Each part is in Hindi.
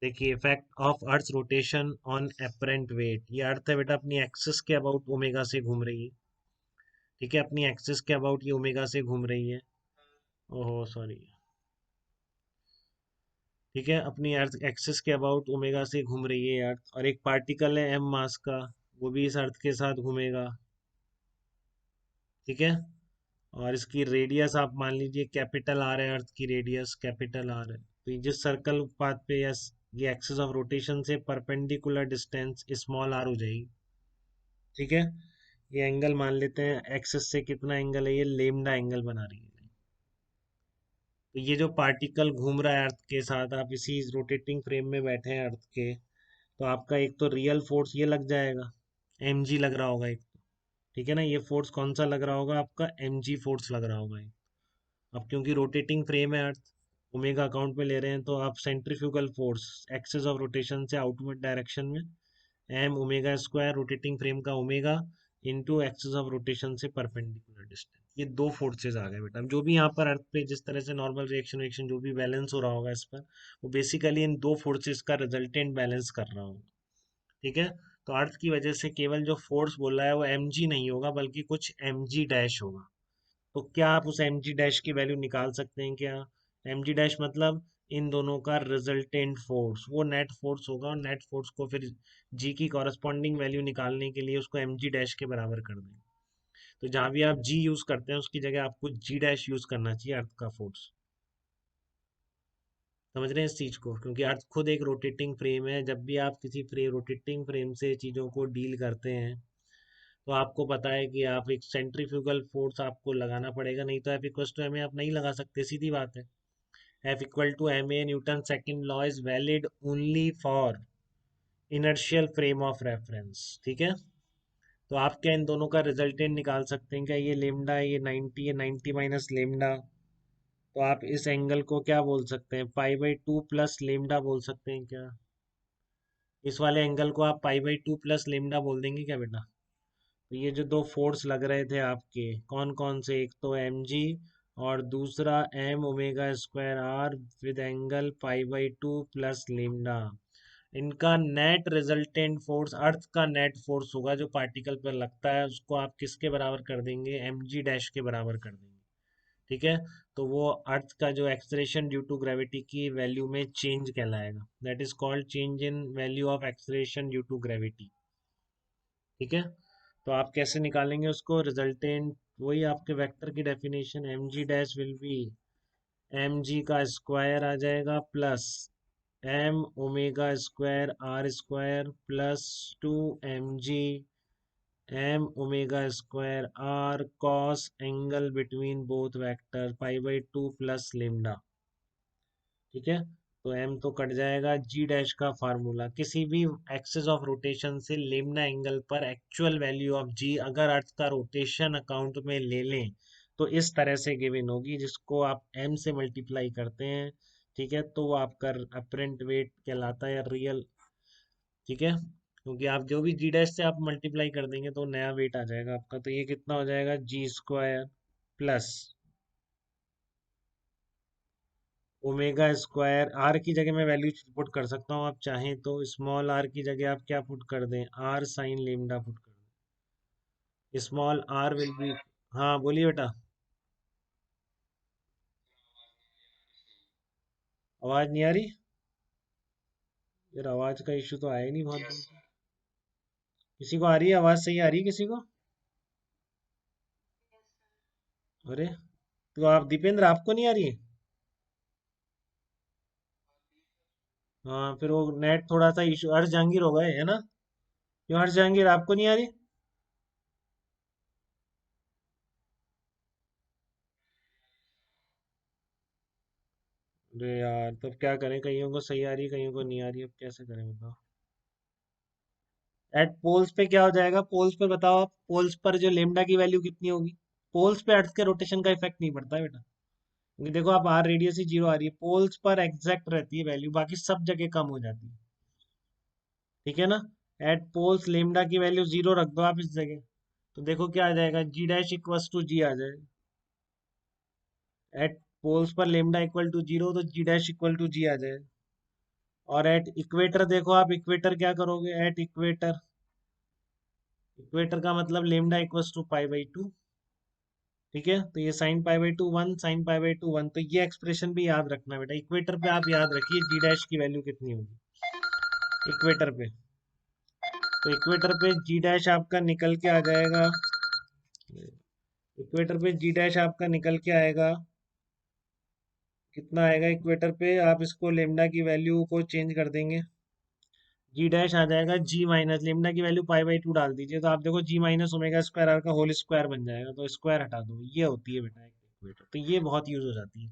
देखिए effect of earth rotation on apparent wait, ये अर्थ है बेटा अपनी एक्सिस के अबाउट ओमेगा से घूम रही है। ठीक है, अपनी एक्सिस के अबाउट ये ओमेगा से घूम रही है। ओहो सॉरी। ठीक है, अपनी अर्थ एक्सिस के अबाउट ओमेगा से घूम रही है अर्थ, और एक पार्टिकल है एम मास का, वो भी इस अर्थ के साथ घूमेगा। ठीक है, और इसकी रेडियस आप मान लीजिए कैपिटल आर है, अर्थ की रेडियस कैपिटल आर है। तो ये जिस सर्कल पाथ पे ये एक्सिस ऑफ रोटेशन से परपेंडिकुलर डिस्टेंस स्मॉल आर हो जाएगी। ठीक है, ये एंगल मान लेते हैं एक्सिस से कितना एंगल है, ये लेमडा एंगल बना रही है। तो ये जो पार्टिकल घूम रहा है अर्थ के साथ, आप इसी रोटेटिंग फ्रेम में बैठे हैं अर्थ के, तो आपका एक तो रियल फोर्स ये लग जाएगा, एम जी लग रहा होगा एक तो। ठीक है ना, ये फोर्स कौन सा लग रहा होगा आपका, एम जी फोर्स लग रहा होगा एक। अब क्योंकि रोटेटिंग फ्रेम है अर्थ, ओमेगा अकाउंट में ले रहे हैं, तो आप centrifugal force axis of rotation से आउटवर्ड डायरेक्शन में M omega square rotating frame का omega into axis of rotation से परपेंडिकुलर डिस्टेंस, ये दो फोर्सेज आ गए बेटा। अब जो भी यहाँ पर अर्थ पे जिस तरह से नॉर्मल रिएक्शन रिएक्शन जो भी बैलेंस हो रहा होगा इस पर, वो बेसिकली इन दो फोर्सेज का रिजल्टेंट बैलेंस कर रहा होगा। ठीक है, तो अर्थ की वजह से केवल जो फोर्स बोला है वो एम जी नहीं होगा, बल्कि कुछ एम जी डैश होगा। तो क्या आप उस एम जी डैश की वैल्यू निकाल सकते हैं क्या? एम जी डैश मतलब इन दोनों का रिजल्टेंट फोर्स, वो नेट फोर्स होगा, और नेट फोर्स को फिर जी की कॉरस्पॉन्डिंग वैल्यू निकालने के लिए उसको एम जी डैश के बराबर कर देंगे। तो जहां भी आप जी यूज करते हैं उसकी जगह आपको जी डैश यूज करना चाहिए अर्थ का फोर्स। समझ रहे हैं इस चीज को? क्योंकि अर्थ खुद एक रोटेटिंग फ्रेम है, जब भी आप किसी रोटेटिंग फ्रेम से चीजों को डील करते हैं, तो आपको पता है कि आप एक सेंट्रीफ्यूगल फोर्स आपको लगाना पड़ेगा, नहीं तो F equal to M A आप नहीं लगा सकते, सीधी बात है। F equal to M A Newton second law is valid only for inertial frame of reference. ठीक है, तो आप क्या इन दोनों का रिजल्टेंट निकाल सकते हैं क्या? ये लेमडा है, ये 90 है, 90 माइनस लेमडा, तो आप इस एंगल को क्या बोल सकते हैं, पाई बाई टू प्लस लेमडा बोल सकते हैं क्या? इस वाले एंगल को आप पाई बाई टू प्लस लेमडा बोल देंगे क्या बेटा? तो ये जो दो फोर्स लग रहे थे आपके, कौन कौन से, एक तो एम जी और दूसरा M omega square R with angle pi by two plus lambda, इनका नेट रिजल्टेंट फोर्स, अर्थ का नेट फोर्स होगा जो पार्टिकल पर लगता है, उसको आप किसके बराबर कर देंगे, एम जी डैश के बराबर कर देंगे। ठीक है, तो वो अर्थ का जो एक्सलेरेशन ड्यू टू ग्रेविटी की वैल्यू में चेंज कहलाएगा, that is called change in value of acceleration due to gravity. ठीक है, तो आप कैसे निकालेंगे उसको रिजल्टेंट, वही आपके वेक्टर की definition, M G dash will be M G का स्क्वायर आ जाएगा plus M omega square R square plus two M G M omega square R cos angle between both vector pi by two plus lambda. ठीक है, तो एम तो कट जाएगा, जी डैश का फार्मूला किसी भी एक्सिस ऑफ रोटेशन से लेमडा एंगल पर एक्चुअल वैल्यू ऑफ जी अगर अर्थ का रोटेशन अकाउंट में ले लें, तो इस तरह से गिवन होगी, जिसको आप एम से मल्टीप्लाई करते हैं। ठीक है, तो वो आपका अपरेंट वेट कहलाता है, रियल। ठीक है, क्योंकि आप जो भी जी डैश से आप मल्टीप्लाई कर देंगे तो नया वेट आ जाएगा आपका, तो ये कितना हो जाएगा, G square plus omega square, R की जगह मैं वैल्यू पुट कर सकता हूँ, आप चाहें तो स्मॉल आर की जगह आप क्या पुट कर दें, आर साइन लेमडा पुट कर दें, स्मॉल आर विल बी। हाँ बोलिए बेटा। आवाज नहीं आ रही? यार आवाज का इशू तो आया ही नहीं बहुत दिन से। किसी को आ रही है आवाज, सही आ रही है किसी को? अरे, तो आप दीपेंद्र आपको नहीं आ रही है? हाँ फिर वो नेट थोड़ा सा इशू, हर्ष जहांगीर हो गए है ना? क्यों हर्ष जहांगीर आपको नहीं आ रही? अरे यार, तब क्या करें, कईयों को सही आ रही है कईयों को नहीं आ रही है, अब कैसे करें बताओ। एट पोल्स पे क्या हो जाएगा, पोल्स पे बताओ आप, पोल्स पर जो लेमडा की वैल्यू कितनी होगी? पोल्स पे अर्थ के रोटेशन का इफेक्ट नहीं पड़ता है बेटा, क्योंकि देखो आप आर रेडियस ही जीरो आ रही है, पोल्स पर एग्जैक्ट रहती है वैल्यू, बाकी सब जगह कम हो जाती है। ठीक है ना, एट पोल्स लेमडा की वैल्यू जीरो रख दो आप इस जगह, तो देखो क्या आ जाएगा, जी डैश इक्वल टू जी आ जाएगा। एट पोल्स पर लेमडा इक्वल टू जीरो, तो जी डैश इक्वल टू जी आ जाएगा। और एट इक्वेटर देखो, आप इक्वेटर क्या करोगे, एट इक्वेटर, इक्वेटर का मतलब lambda equals to pi by two. ठीक है, तो ये sine pi by two one, sine pi by two one, तो ये एक्सप्रेशन भी याद रखना बेटा। इक्वेटर पे आप याद रखिए जी डैश की वैल्यू कितनी होगी इक्वेटर पे। तो इक्वेटर पे जी डैश आपका निकल के आ जाएगा, इक्वेटर पे जी डैश आपका निकल के आएगा, कितना आएगा इक्वेटर पे, आप इसको लेमडा की वैल्यू को चेंज कर देंगे, जी डैश आ जाएगा जी माइनस लेमडा की वैल्यू पाई बाई टू डाल दीजिए, तो आप देखो जी माइनस ओमेगा स्क्वायर आर का होल स्क्वायर बन जाएगा, तो स्क्वायर हटा दो, ये होती है बेटा इक्वेटर। तो ये बहुत यूज हो जाती है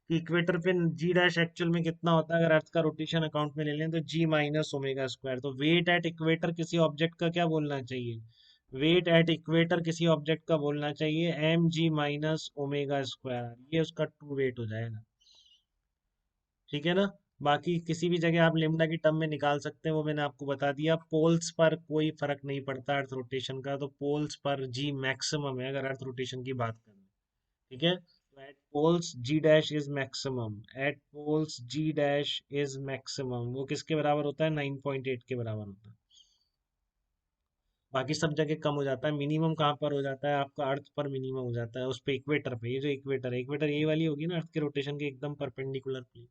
कि इक्वेटर पे जी डैश एक्चुअल में कितना होता है, अगर अर्थ का रोटेशन अकाउंट में ले लें तो जी माइनस ओमेगा स्क्वायर। तो वेट एट इक्वेटर किसी ऑब्जेक्ट का क्या बोलना चाहिए, वेट एट इक्वेटर किसी ऑब्जेक्ट का बोलना चाहिए M G minus omega square, ये उसका ट्रू वेट हो जाएगा। ठीक है ना। बाकी किसी भी जगह आप लेमडा की टर्म में निकाल सकते हैं, वो मैंने आपको बता दिया। पोल्स पर कोई फर्क नहीं पड़ता अर्थ रोटेशन का, तो पोल्स पर जी मैक्सिमम है अगर अर्थ रोटेशन की बात करें। ठीक है, तो at poles G dash is maximum, at poles G dash is maximum, वो किसके बराबर होता है, 9.8 के बराबर होता है। बाकी सब जगह कम हो जाता है, मिनिमम कहाँ पर हो जाता है आपका, अर्थ पर मिनिमम हो जाता है उस पे, इक्वेटर पे। ये जो इक्वेटर है, इक्वेटर यही वाली होगी ना अर्थ के रोटेशन के एकदम परपेंडिकुलर प्लेन।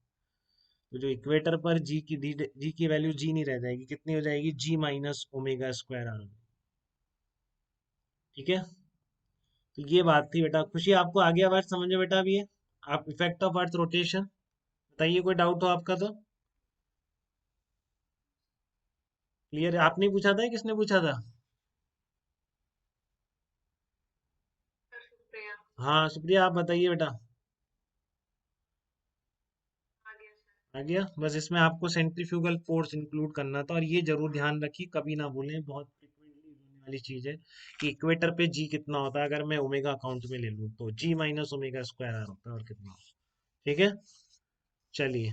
तो जो इक्वेटर पर जी की वैल्यू जी नहीं रह जाएगी, कितनी हो जाएगी, जी माइनस ओमेगा स्क्वायर आर। ठीक है, तो ये बात थी बेटा। खुशी आपको आ गया बात समझ में बेटा, अभी ये आप इफेक्ट ऑफ अर्थ रोटेशन, बताइए कोई डाउट हो आपका तो। क्लियर है, आपने पूछा था या किसने पूछा था। हाँ सुप्रिया, आप बताइए बेटा। आ गया, बस इसमें आपको सेंट्रीफ्यूगल फोर्स इंक्लूड करना था, और ये जरूर ध्यान रखिए, कभी ना भूलें, बहुत फ्रिक्वेंटली होने वाली चीज है कि इक्वेटर पे जी कितना होता है, अगर मैं ओमेगा अकाउंट में ले लूँ तो जी माइनस ओमेगा स्क्वायर आ होता है, और कितना। ठीक है, चलिए।